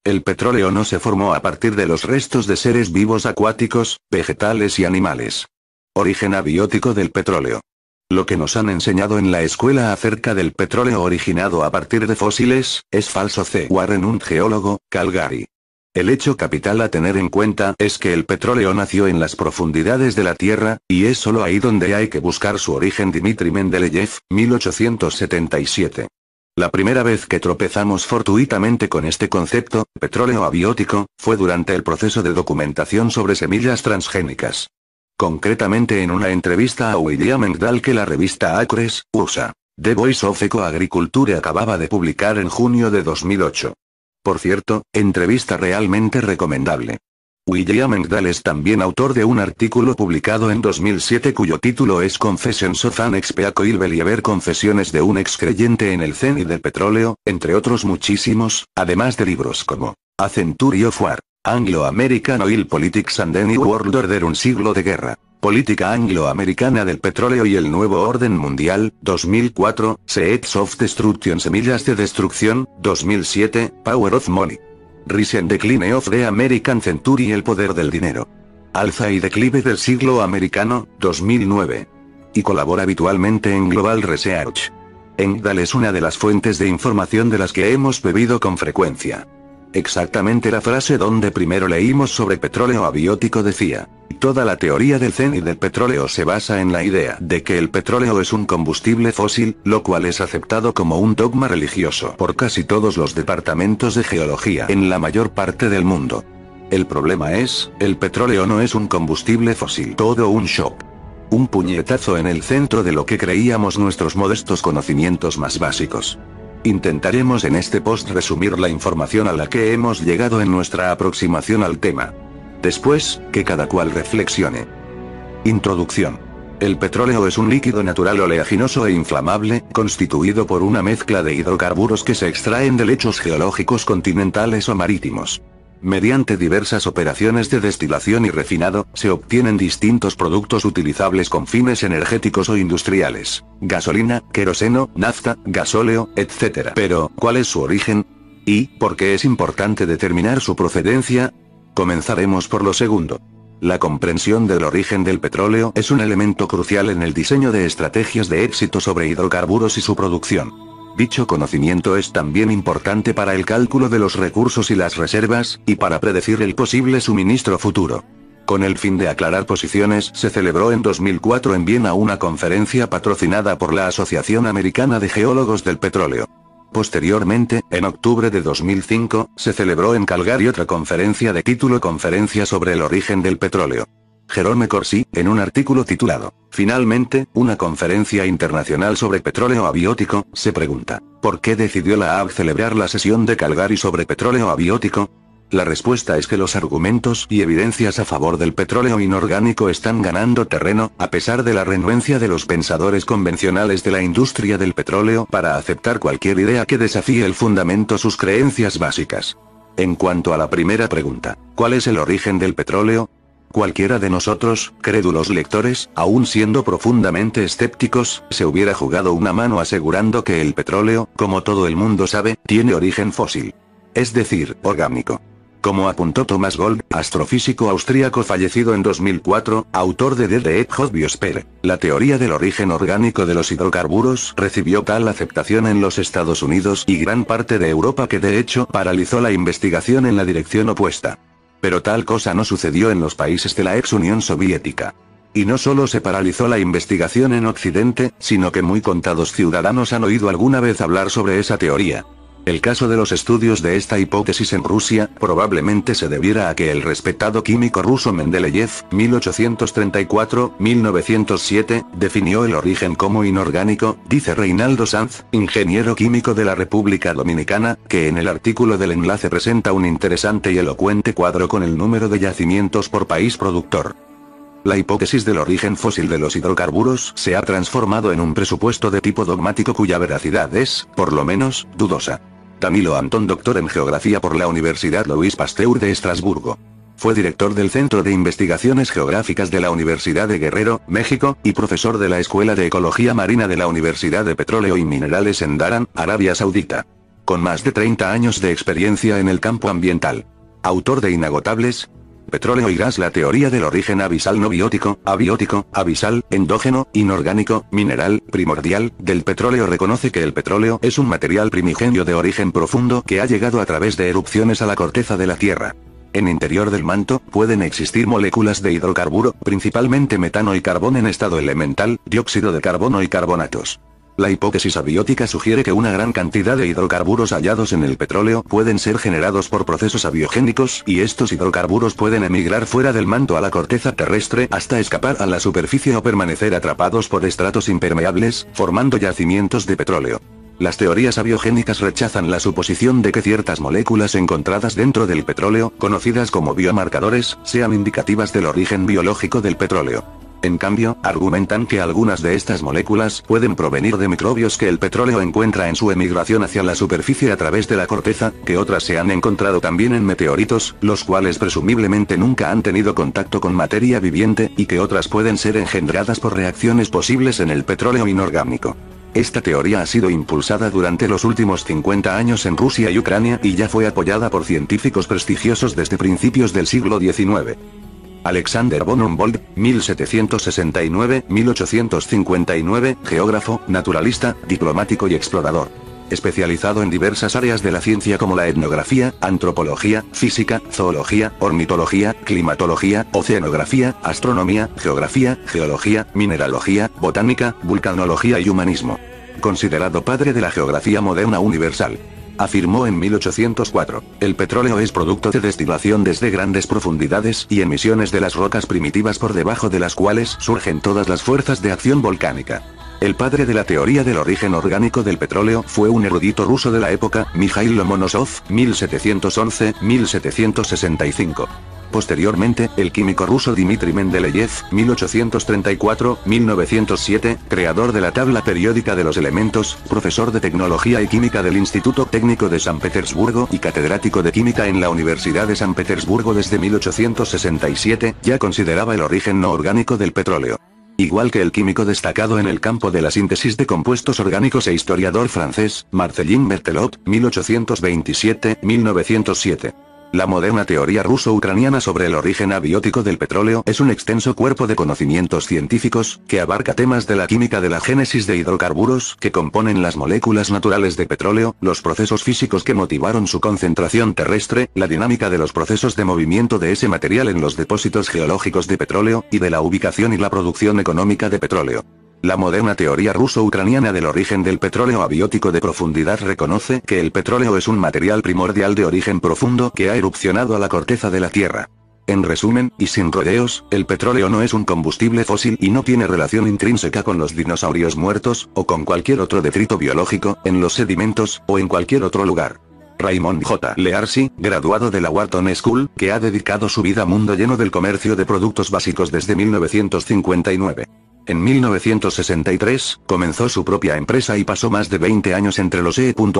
El petróleo no se formó a partir de los restos de seres vivos acuáticos, vegetales y animales. Origen abiótico del petróleo. Lo que nos han enseñado en la escuela acerca del petróleo originado a partir de fósiles, es falso. C. Warren, un geólogo, Calgary. El hecho capital a tener en cuenta es que el petróleo nació en las profundidades de la Tierra, y es solo ahí donde hay que buscar su origen. Dmitri Mendeleev, 1877. La primera vez que tropezamos fortuitamente con este concepto, petróleo abiótico, fue durante el proceso de documentación sobre semillas transgénicas. Concretamente en una entrevista a William Engdahl que la revista Acres, USA, The Voice of Eco-Agriculture acababa de publicar en junio de 2008. Por cierto, entrevista realmente recomendable. William Engdahl es también autor de un artículo publicado en 2007 cuyo título es Confessions of an Ex-Oil Believer, confesiones de un ex creyente en el zen y del petróleo, entre otros muchísimos, además de libros como A Century of War, Anglo-American Oil Politics and the New World Order, un siglo de guerra, política anglo-americana del petróleo y el nuevo orden mundial, 2004, Seeds of Destruction, semillas de destrucción, 2007, Power of Money. Rise and Decline of the American Century, el poder del dinero. Alza y declive del siglo americano, 2009. Y colabora habitualmente en Global Research. Engdahl es una de las fuentes de información de las que hemos bebido con frecuencia. Exactamente la frase donde primero leímos sobre petróleo abiótico decía: toda la teoría del zen y del petróleo se basa en la idea de que el petróleo es un combustible fósil, lo cual es aceptado como un dogma religioso por casi todos los departamentos de geología en la mayor parte del mundo. El problema es, el petróleo no es un combustible fósil. Todo un shock. Un puñetazo en el centro de lo que creíamos nuestros modestos conocimientos más básicos. Intentaremos en este post resumir la información a la que hemos llegado en nuestra aproximación al tema. Después, que cada cual reflexione. Introducción. El petróleo es un líquido natural oleaginoso e inflamable, constituido por una mezcla de hidrocarburos que se extraen de lechos geológicos continentales o marítimos. Mediante diversas operaciones de destilación y refinado, se obtienen distintos productos utilizables con fines energéticos o industriales: gasolina, queroseno, nafta, gasóleo, etc. Pero, ¿cuál es su origen? ¿Y por qué es importante determinar su procedencia? Comenzaremos por lo segundo. La comprensión del origen del petróleo es un elemento crucial en el diseño de estrategias de éxito sobre hidrocarburos y su producción. Dicho conocimiento es también importante para el cálculo de los recursos y las reservas, y para predecir el posible suministro futuro. Con el fin de aclarar posiciones, se celebró en 2004 en Viena una conferencia patrocinada por la Asociación Americana de Geólogos del Petróleo. Posteriormente, en octubre de 2005, se celebró en Calgary otra conferencia de título Conferencia sobre el origen del petróleo. Jerome Corsi, en un artículo titulado, Finalmente, una conferencia internacional sobre petróleo abiótico, se pregunta, ¿por qué decidió la AG celebrar la sesión de Calgary sobre petróleo abiótico? La respuesta es que los argumentos y evidencias a favor del petróleo inorgánico están ganando terreno, a pesar de la renuencia de los pensadores convencionales de la industria del petróleo para aceptar cualquier idea que desafíe el fundamento sus creencias básicas. En cuanto a la primera pregunta, ¿cuál es el origen del petróleo? Cualquiera de nosotros, crédulos lectores, aún siendo profundamente escépticos, se hubiera jugado una mano asegurando que el petróleo, como todo el mundo sabe, tiene origen fósil. Es decir, orgánico. Como apuntó Thomas Gold, astrofísico austríaco fallecido en 2004, autor de The Hot Biosphere, la teoría del origen orgánico de los hidrocarburos recibió tal aceptación en los Estados Unidos y gran parte de Europa que de hecho paralizó la investigación en la dirección opuesta. Pero tal cosa no sucedió en los países de la ex Unión Soviética. Y no solo se paralizó la investigación en Occidente, sino que muy contados ciudadanos han oído alguna vez hablar sobre esa teoría. El caso de los estudios de esta hipótesis en Rusia, probablemente se debiera a que el respetado químico ruso Mendeleev, 1834-1907, definió el origen como inorgánico, dice Reinaldo Sanz, ingeniero químico de la República Dominicana, que en el artículo del enlace presenta un interesante y elocuente cuadro con el número de yacimientos por país productor. La hipótesis del origen fósil de los hidrocarburos se ha transformado en un presupuesto de tipo dogmático cuya veracidad es, por lo menos, dudosa. Danilo Antón, doctor en Geografía por la Universidad Louis Pasteur de Estrasburgo. Fue director del Centro de Investigaciones Geográficas de la Universidad de Guerrero, México, y profesor de la Escuela de Ecología Marina de la Universidad de Petróleo y Minerales en Dhahran, Arabia Saudita. con más de 30 años de experiencia en el campo ambiental. Autor de Inagotables, Petróleo y gas. La teoría del origen abisal no biótico, abiótico, abisal, endógeno, inorgánico, mineral, primordial, del petróleo reconoce que el petróleo es un material primigenio de origen profundo que ha llegado a través de erupciones a la corteza de la Tierra. En interior del manto, pueden existir moléculas de hidrocarburo, principalmente metano y carbón en estado elemental, dióxido de carbono y carbonatos. La hipótesis abiótica sugiere que una gran cantidad de hidrocarburos hallados en el petróleo pueden ser generados por procesos abiogénicos, y estos hidrocarburos pueden emigrar fuera del manto a la corteza terrestre hasta escapar a la superficie o permanecer atrapados por estratos impermeables, formando yacimientos de petróleo. Las teorías abiogénicas rechazan la suposición de que ciertas moléculas encontradas dentro del petróleo, conocidas como biomarcadores, sean indicativas del origen biológico del petróleo. En cambio, argumentan que algunas de estas moléculas pueden provenir de microbios que el petróleo encuentra en su emigración hacia la superficie a través de la corteza, que otras se han encontrado también en meteoritos, los cuales presumiblemente nunca han tenido contacto con materia viviente, y que otras pueden ser engendradas por reacciones posibles en el petróleo inorgánico. Esta teoría ha sido impulsada durante los últimos 50 años en Rusia y Ucrania y ya fue apoyada por científicos prestigiosos desde principios del siglo XIX. Alexander von Humboldt, 1769-1859, geógrafo, naturalista, diplomático y explorador. Especializado en diversas áreas de la ciencia como la etnografía, antropología, física, zoología, ornitología, climatología, oceanografía, astronomía, geografía, geología, mineralogía, botánica, vulcanología y humanismo. Considerado padre de la geografía moderna universal. Afirmó en 1804, el petróleo es producto de destilación desde grandes profundidades y emisiones de las rocas primitivas por debajo de las cuales surgen todas las fuerzas de acción volcánica. El padre de la teoría del origen orgánico del petróleo fue un erudito ruso de la época, Mikhail Lomonosov, 1711-1765. Posteriormente, el químico ruso Dmitri Mendeleev, 1834-1907, creador de la tabla periódica de los elementos, profesor de tecnología y química del Instituto Técnico de San Petersburgo y catedrático de química en la Universidad de San Petersburgo desde 1867, ya consideraba el origen no orgánico del petróleo. Igual que el químico destacado en el campo de la síntesis de compuestos orgánicos e historiador francés, Marcellin Berthelot, 1827-1907. La moderna teoría ruso-ucraniana sobre el origen abiótico del petróleo es un extenso cuerpo de conocimientos científicos, que abarca temas de la química de la génesis de hidrocarburos que componen las moléculas naturales de petróleo, los procesos físicos que motivaron su concentración terrestre, la dinámica de los procesos de movimiento de ese material en los depósitos geológicos de petróleo, y de la ubicación y la producción económica de petróleo. La moderna teoría ruso-ucraniana del origen del petróleo abiótico de profundidad reconoce que el petróleo es un material primordial de origen profundo que ha erupcionado a la corteza de la Tierra. En resumen, y sin rodeos, el petróleo no es un combustible fósil y no tiene relación intrínseca con los dinosaurios muertos, o con cualquier otro detrito biológico, en los sedimentos, o en cualquier otro lugar. Raymond J. Learcy, graduado de la Wharton School, que ha dedicado su vida a mundo lleno del comercio de productos básicos desde 1959. En 1963, comenzó su propia empresa y pasó más de 20 años entre los EU.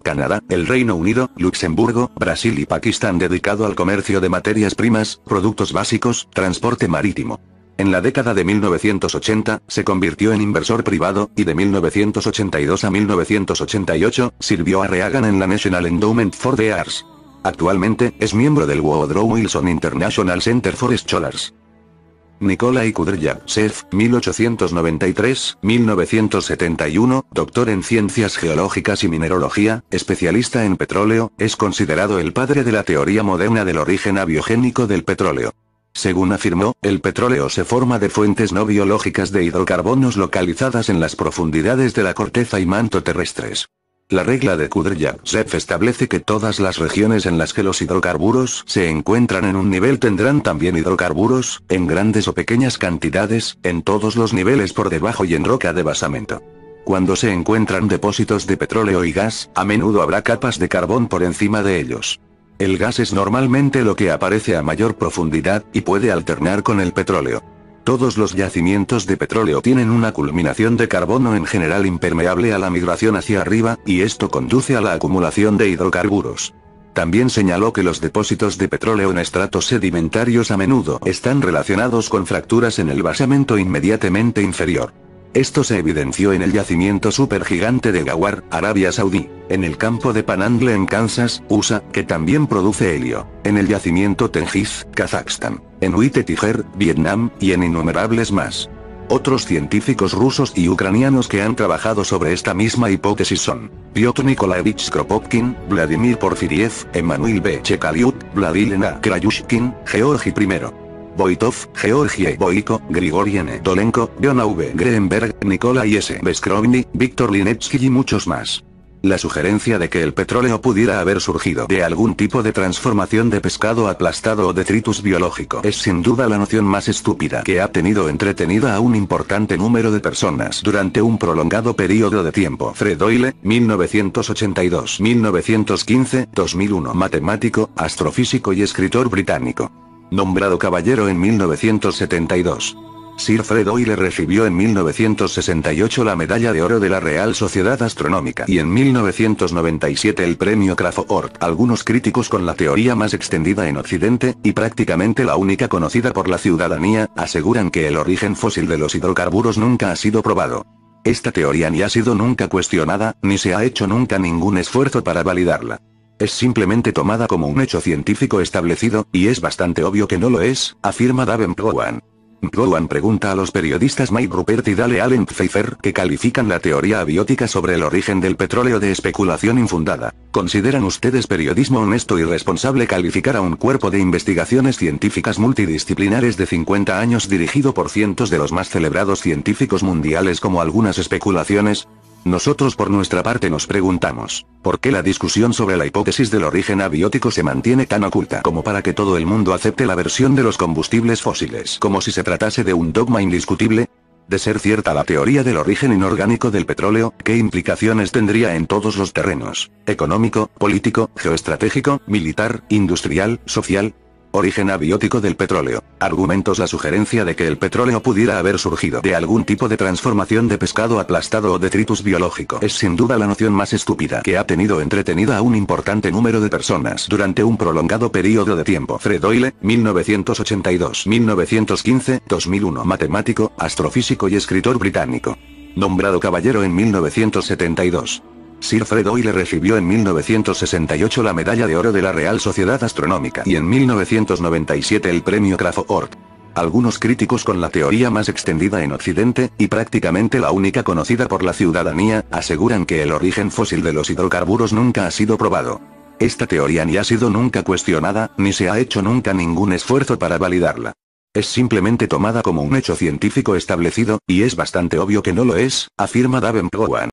Canadá, el Reino Unido, Luxemburgo, Brasil y Pakistán dedicado al comercio de materias primas, productos básicos, transporte marítimo. En la década de 1980, se convirtió en inversor privado, y de 1982 a 1988, sirvió a Reagan en la National Endowment for the Arts. Actualmente, es miembro del Woodrow Wilson International Center for Scholars. Nikolai Kudryavtsev, 1893-1971, doctor en ciencias geológicas y mineralogía, especialista en petróleo, es considerado el padre de la teoría moderna del origen abiogénico del petróleo. Según afirmó, el petróleo se forma de fuentes no biológicas de hidrocarbonos localizadas en las profundidades de la corteza y manto terrestres. La regla de Kudryavtsev establece que todas las regiones en las que los hidrocarburos se encuentran en un nivel tendrán también hidrocarburos, en grandes o pequeñas cantidades, en todos los niveles por debajo y en roca de basamento. Cuando se encuentran depósitos de petróleo y gas, a menudo habrá capas de carbón por encima de ellos. El gas es normalmente lo que aparece a mayor profundidad, y puede alternar con el petróleo. Todos los yacimientos de petróleo tienen una culminación de carbono en general impermeable a la migración hacia arriba, y esto conduce a la acumulación de hidrocarburos. También señaló que los depósitos de petróleo en estratos sedimentarios a menudo están relacionados con fracturas en el basamento inmediatamente inferior. Esto se evidenció en el yacimiento supergigante de Ghawar, Arabia Saudí, en el campo de Panhandle en Kansas, USA, que también produce helio, en el yacimiento Tengiz, Kazajstán, en Uite Tiger, Vietnam, y en innumerables más. Otros científicos rusos y ucranianos que han trabajado sobre esta misma hipótesis son Piotr Nikolaevich Kropotkin, Vladimir Porfiriev, Emanuel B. Chekaliut, Vladimir A. Krayushkin, Georgi I. Voitov, Georgie Boiko, Grigori N. Dolenko, John V. Greenberg, Nikolai S. Beskrovny, Víctor Linetsky y muchos más. La sugerencia de que el petróleo pudiera haber surgido de algún tipo de transformación de pescado aplastado o detritus biológico es sin duda la noción más estúpida que ha tenido entretenida a un importante número de personas durante un prolongado periodo de tiempo. Fred Hoyle, 1982-1915-2001, matemático, astrofísico y escritor británico. Nombrado caballero en 1972. Sir Fred Hoyle recibió en 1968 la Medalla de Oro de la Real Sociedad Astronómica y en 1997 el Premio Crafoord. Algunos críticos con la teoría más extendida en Occidente, y prácticamente la única conocida por la ciudadanía, aseguran que el origen fósil de los hidrocarburos nunca ha sido probado. Esta teoría ni ha sido nunca cuestionada, ni se ha hecho nunca ningún esfuerzo para validarla. Es simplemente tomada como un hecho científico establecido, y es bastante obvio que no lo es, afirma Davenport. Gowan pregunta a los periodistas Mike Rupert y Dale Allen Pfeiffer, que califican la teoría abiótica sobre el origen del petróleo de especulación infundada. ¿Consideran ustedes periodismo honesto y responsable calificar a un cuerpo de investigaciones científicas multidisciplinares de 50 años dirigido por cientos de los más celebrados científicos mundiales como algunas especulaciones? Nosotros por nuestra parte nos preguntamos, ¿por qué la discusión sobre la hipótesis del origen abiótico se mantiene tan oculta como para que todo el mundo acepte la versión de los combustibles fósiles como si se tratase de un dogma indiscutible? De ser cierta la teoría del origen inorgánico del petróleo, ¿qué implicaciones tendría en todos los terrenos? Económico, político, geoestratégico, militar, industrial, social. Origen abiótico del petróleo. Argumentos. La sugerencia de que el petróleo pudiera haber surgido de algún tipo de transformación de pescado aplastado o detritus biológico es sin duda la noción más estúpida que ha tenido entretenida a un importante número de personas durante un prolongado periodo de tiempo. Fred Hoyle, 1982-1915-2001, matemático, astrofísico y escritor británico. Nombrado caballero en 1972. Sir Fred Hoyle recibió en 1968 la Medalla de Oro de la Real Sociedad Astronómica y en 1997 el Premio Crafoord. Algunos críticos con la teoría más extendida en Occidente, y prácticamente la única conocida por la ciudadanía, aseguran que el origen fósil de los hidrocarburos nunca ha sido probado. Esta teoría ni ha sido nunca cuestionada, ni se ha hecho nunca ningún esfuerzo para validarla. Es simplemente tomada como un hecho científico establecido, y es bastante obvio que no lo es, afirma Davenport.